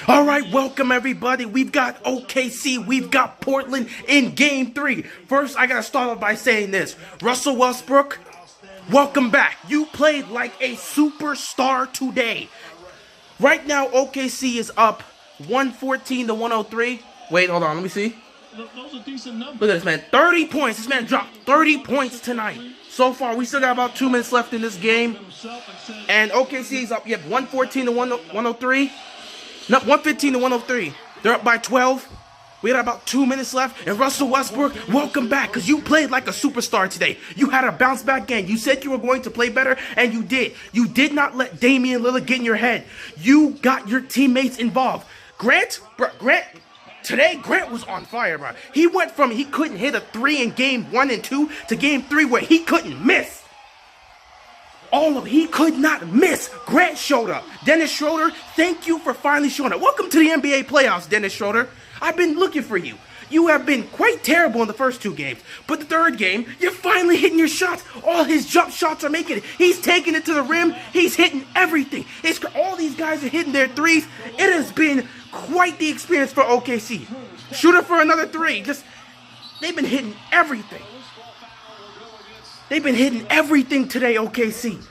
All right, welcome everybody. We've got OKC, we've got Portland in Game 3. First, I gotta start off by saying this. Russell Westbrook, welcome back. You played like a superstar today. Right now, OKC is up 114 to 103. Wait, hold on, let me see. Those are decent numbers. Look at this, man. 30 points. This man dropped 30 points tonight. So far, we still got about 2 minutes left in this game. And OKC is up, 114 to 103. No, 115 to 103. They're up by 12. We got about 2 minutes left. And Russell Westbrook, welcome back. Because you played like a superstar today. You had a bounce back game. You said you were going to play better, and you did. You did not let Damian Lillard get in your head. You got your teammates involved. Grant was on fire, bro. He went from he couldn't hit a 3 in game 1 and 2 to game 3 where he couldn't miss. He could not miss. Grant showed up. Dennis Schroeder, thank you for finally showing up. Welcome to the NBA playoffs, Dennis Schroeder. I've been looking for you. You have been quite terrible in the first 2 games. But the 3rd game, you're finally hitting your shots. All his jump shots are making it. He's taking it to the rim. He's hitting everything. All these guys are hitting their threes. It has been quite the experience for OKC. Shooter for another 3. They've been hitting everything. They've been hitting everything today, OKC.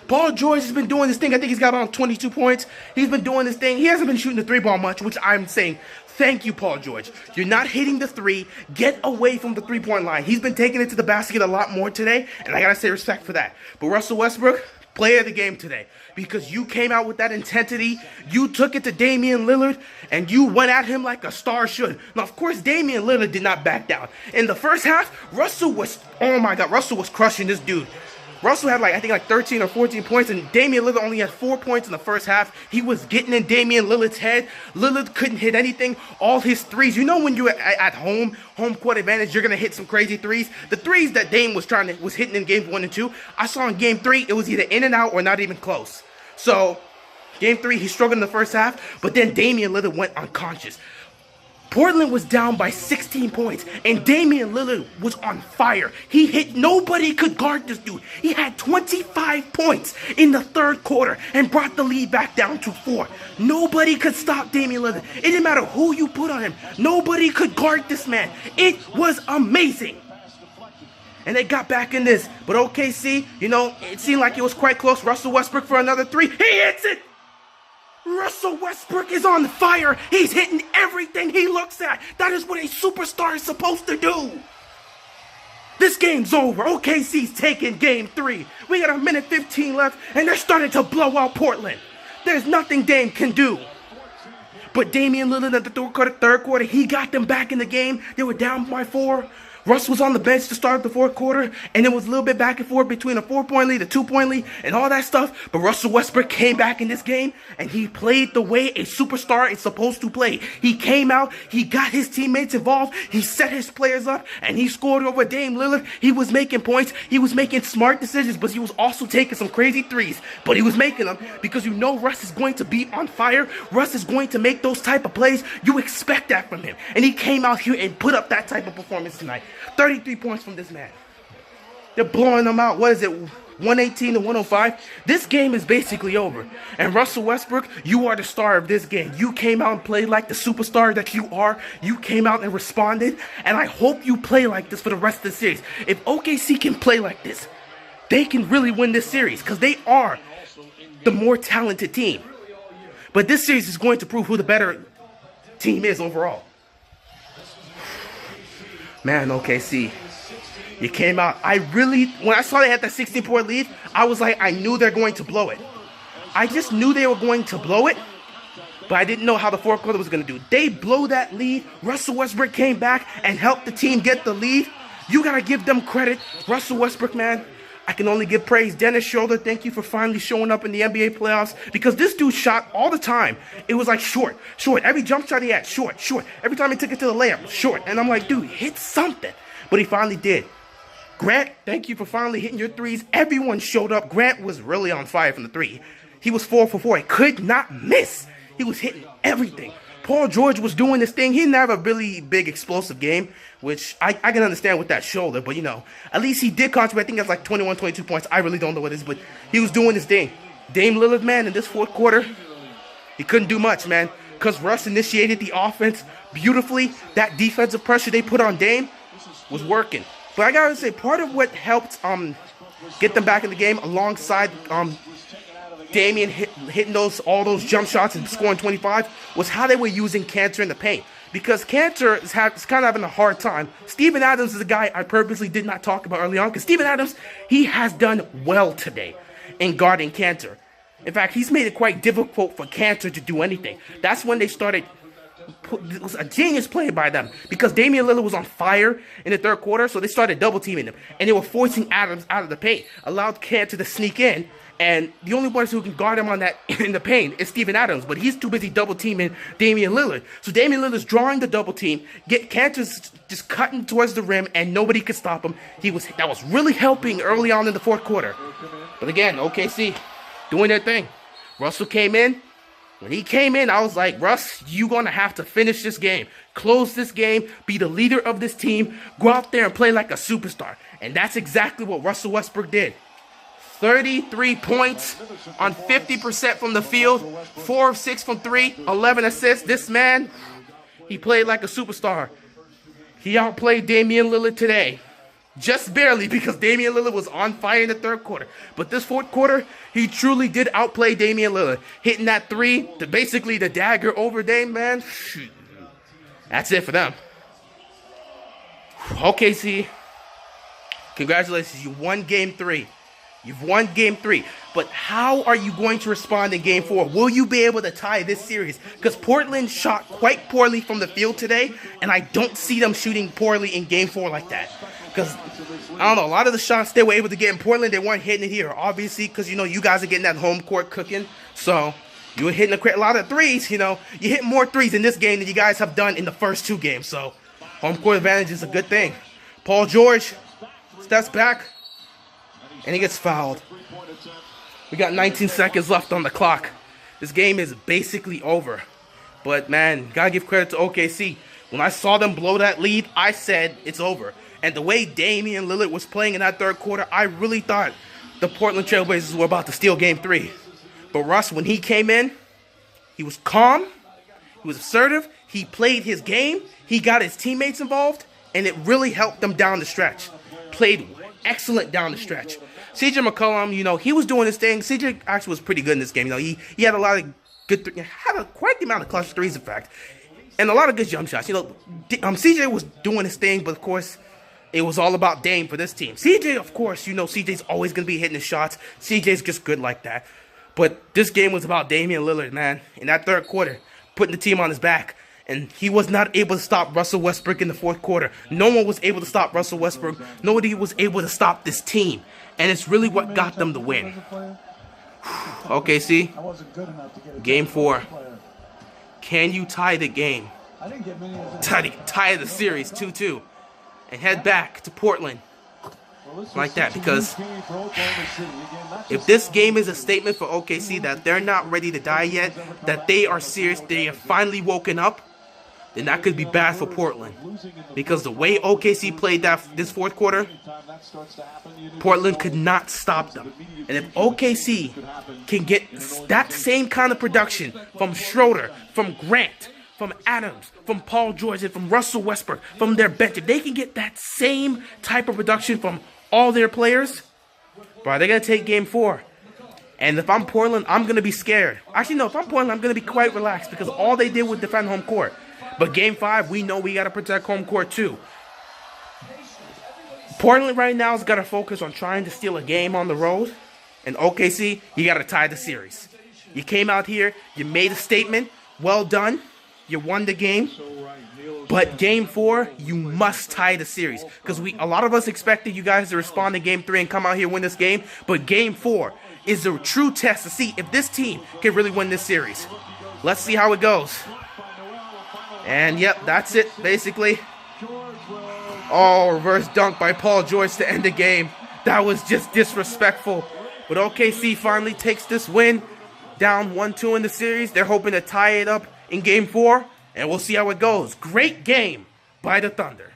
Paul George has been doing this thing. I think he's got on 22 points. He's been doing this thing. He hasn't been shooting the 3-ball much, which I'm saying, thank you, Paul George. You're not hitting the 3. Get away from the 3-point line. He's been taking it to the basket a lot more today, and I got to say respect for that. But Russell Westbrook, player of the game today, because you came out with that intensity. You took it to Damian Lillard, and you went at him like a star should. Now, of course, Damian Lillard did not back down. In the first half, Russell was crushing this dude. Russell had I think 13 or 14 points, and Damian Lillard only had 4 points in the first half. He was getting in Damian Lillard's head. Lillard couldn't hit anything. All his threes. You know when you're at home court advantage, you're going to hit some crazy threes. The threes that Dame was hitting in games 1 and 2, I saw in game 3, it was either in and out or not even close. So, game 3, he struggled in the first half, but then Damian Lillard went unconscious. Portland was down by 16 points, and Damian Lillard was on fire. Nobody could guard this dude. He had 25 points in the 3rd quarter and brought the lead back down to 4. Nobody could stop Damian Lillard. It didn't matter who you put on him. Nobody could guard this man. It was amazing. And they got back in this. But OKC, it seemed like it was quite close. Russell Westbrook for another 3. He hits it! Russell Westbrook is on fire. He's hitting everything he looks at. That is what a superstar is supposed to do. This game's over. OKC's taking game 3. We got 1:15 left, and they're starting to blow out Portland. There's nothing Dame can do. But Damian Lillard at the 3rd quarter, he got them back in the game. They were down by 4. Russ was on the bench to start the 4th quarter, and it was a little bit back and forth between a 4-point lead, a 2-point lead, and all that stuff. But Russell Westbrook came back in this game, and he played the way a superstar is supposed to play. He came out, he got his teammates involved, he set his players up, and he scored over Dame Lillard. He was making points, he was making smart decisions, but he was also taking some crazy threes. But he was making them because Russ is going to be on fire. Russ is going to make those type of plays. You expect that from him. And he came out here and put up that type of performance tonight. 33 points from this man. They're blowing them out. What is it? 118 to 105. This game is basically over. And Russell Westbrook, you are the star of this game. You came out and played like the superstar that you are. You came out and responded. And I hope you play like this for the rest of the series. If OKC can play like this, they can really win this series because they are the more talented team. But this series is going to prove who the better team is overall. Man, OKC, you came out. When I saw they had that 16-point lead, I was like, I knew they're going to blow it. I just knew they were going to blow it, but I didn't know how the 4th quarter was going to do. They blow that lead. Russell Westbrook came back and helped the team get the lead. You got to give them credit. Russell Westbrook, man, I can only give praise. Dennis Schroeder, thank you for finally showing up in the NBA playoffs because this dude shot all the time. It was like short. Every jump shot he had, short. Every time he took it to the layup, short. And I'm like, dude, hit something. But he finally did. Grant, thank you for finally hitting your threes. Everyone showed up. Grant was really on fire from the 3. He was 4 for 4. He could not miss. He was hitting everything. Paul George was doing this thing. He didn't have a really big explosive game, which I can understand with that shoulder. But, at least he did contribute. I think that's like 21, 22 points. I really don't know what it is, but he was doing his thing. Dame Lillard, man, in this 4th quarter, he couldn't do much, man. because Russ initiated the offense beautifully. That defensive pressure they put on Dame was working. But I gotta say, part of what helped get them back in the game, alongside Damian hitting all those jump shots and scoring 25, was how they were using Cantor in the paint. Because Cantor is kind of having a hard time. Steven Adams is a guy I purposely did not talk about early on, because Steven Adams, he has done well today in guarding Cantor. In fact, he's made it quite difficult for Cantor to do anything. That's when they started. It was a genius play by them, because Damian Lillard was on fire in the third quarter, so they started double teaming him, and they were forcing Adams out of the paint, allowed Cantor to sneak in, and the only one who can guard him on that in the paint is Steven Adams, but he's too busy double teaming Damian Lillard. So Damian Lillard's drawing the double team, Cantor's just cutting towards the rim, and nobody could stop him. That was really helping early on in the fourth quarter. But again, OKC doing their thing. Russell came in. When he came in, I was like, Russ, you're going to have to finish this game. Close this game. Be the leader of this team. Go out there and play like a superstar. And that's exactly what Russell Westbrook did. 33 points on 50% from the field. 4 of 6 from 3. 11 assists. This man, he played like a superstar. He outplayed Damian Lillard today. Just barely, because Damian Lillard was on fire in the third quarter. But this fourth quarter, he truly did outplay Damian Lillard. Hitting that three, basically the dagger over Dame, man. That's it for them. OKC, congratulations. You won Game 3. You've won Game 3. But how are you going to respond in Game 4? Will you be able to tie this series? Because Portland shot quite poorly from the field today, and I don't see them shooting poorly in Game 4 like that. Because, I don't know, a lot of the shots they were able to get in Portland, they weren't hitting it here. Obviously, because, you guys are getting that home court cooking. So, you were hitting a lot of threes, You hit more threes in this game than you guys have done in the first 2 games. So, home court advantage is a good thing. Paul George steps back, and he gets fouled. We got 19 seconds left on the clock. This game is basically over. But, man, gotta give credit to OKC. When I saw them blow that lead, I said it's over. And the way Damian Lillard was playing in that third quarter, I really thought the Portland Trailblazers were about to steal Game 3. But Russ, when he came in, he was calm, he was assertive, he played his game, he got his teammates involved, and it really helped them down the stretch. Played excellent down the stretch. CJ McCollum, he was doing his thing. CJ actually was pretty good in this game. He had a lot of good, quite the amount of clutch threes, in fact, and a lot of good jump shots. CJ was doing his thing, but of course, it was all about Dame for this team. CJ, of course, CJ's always going to be hitting his shots. CJ's just good like that. But this game was about Damian Lillard, man. In that third quarter, putting the team on his back. And he was not able to stop Russell Westbrook in the fourth quarter. No one was able to stop Russell Westbrook. Nobody was able to stop this team. And it's really what got them the win. OKC, Game 4. Can you tie the game? Tie the series 2-2. And head back to Portland like that, because if this game is a statement for OKC that they're not ready to die yet, that they are serious, they have finally woken up, then that could be bad for Portland. Because the way OKC played this fourth quarter, Portland could not stop them. And if OKC can get that same kind of production from Schroeder, from Grant, from Adams, from Paul George, and from Russell Westbrook, from their bench, if they can get that same type of production from all their players, bro, they're going to take Game 4. And if I'm Portland, I'm going to be scared. Actually, no, if I'm Portland, I'm going to be quite relaxed, because all they did was defend home court. But Game 5, we know we got to protect home court too. Portland right now has got to focus on trying to steal a game on the road. And OKC, you got to tie the series. You came out here, you made a statement, well done. You won the game, but Game 4, you must tie the series. Because a lot of us expected you guys to respond in Game 3 and come out here and win this game. But Game 4 is a true test to see if this team can really win this series. Let's see how it goes. And yep, that's it, basically. Oh, reverse dunk by Paul George to end the game. That was just disrespectful. But OKC finally takes this win. Down 1-2 in the series. They're hoping to tie it up in Game 4, and we'll see how it goes. Great game by the Thunder.